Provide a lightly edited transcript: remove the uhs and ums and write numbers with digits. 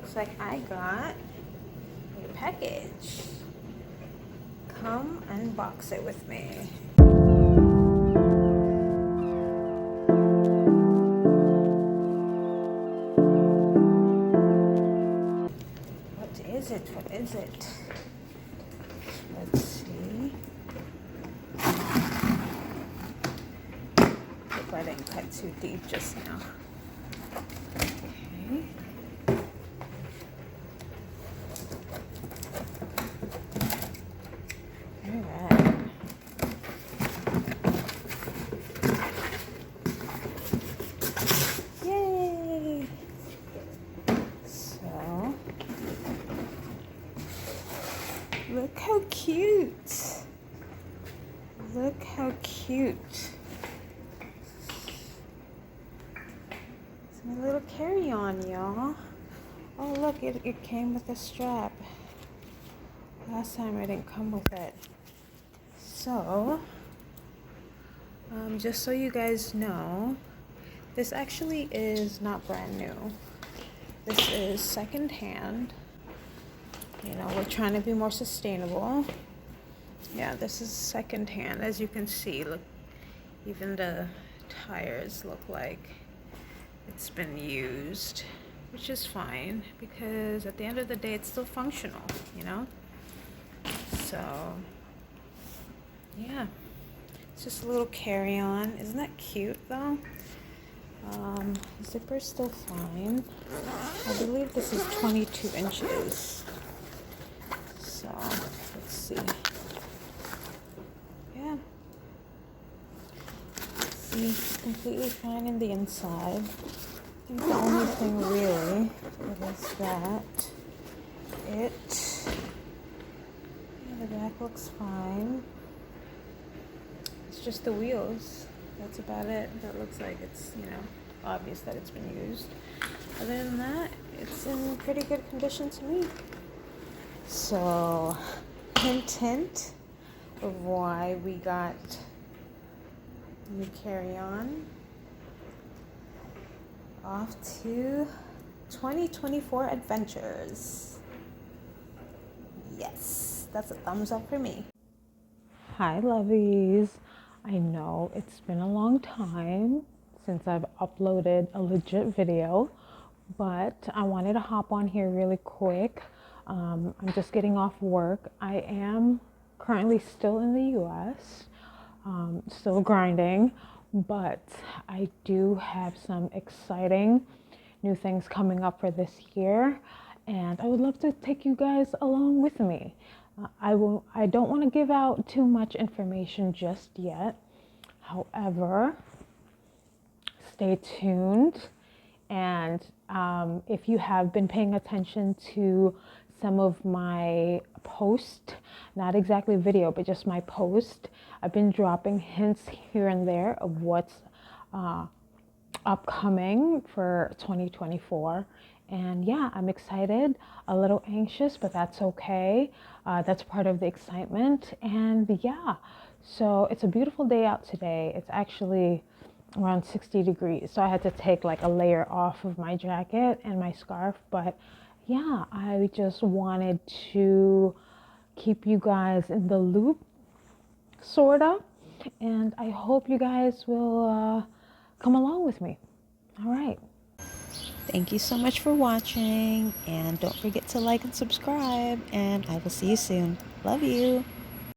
looks like I got a package. Come unbox it with me. What is it? What is it? Let's see. Hope I didn't cut too deep just now. Okay. Alright. Yay! So, look how cute. Look how cute. It's my little carry-on, y'all. Oh, look, it came with a strap. Last time I didn't come with it. So, just so you guys know, this actually is not brand new. This is secondhand. You know, we're trying to be more sustainable. Yeah, this is secondhand. As you can see, look, even the tires look like it's been used, which is fine because at the end of the day, it's still functional, you know? So, yeah, it's just a little carry-on. Isn't that cute though? Zipper's still fine. I believe this is 22 inches. So, let's see. Yeah. See, it's completely fine in the inside. I think the only thing really is that the back looks fine. It's just the wheels. That's about it. That looks like it's, you know, obvious that it's been used. Other than that, it's in pretty good condition to me. So, hint of why we got new carry-on. Off to 2024 adventures. Yes, that's a thumbs up for me. Hi, Lovies. I know it's been a long time since I've uploaded a legit video, but I wanted to hop on here really quick. I'm just getting off work. I am currently still in the US, still grinding, but I do have some exciting new things coming up for this year, and I would love to take you guys along with me. I don't want to give out too much information just yet. However, stay tuned, and if you have been paying attention to some of my posts, not exactly video, but just my post, I've been dropping hints here and there of what's upcoming for 2024. And yeah, I'm excited, a little anxious, but that's okay. That's part of the excitement. And yeah, so it's a beautiful day out today. It's actually around 60 degrees. So I had to take like a layer off of my jacket and my scarf. But yeah, I just wanted to keep you guys in the loop, sort of. And I hope you guys will come along with me. All right. Thank you so much for watching, and don't forget to like and subscribe, and I will see you soon. Love you.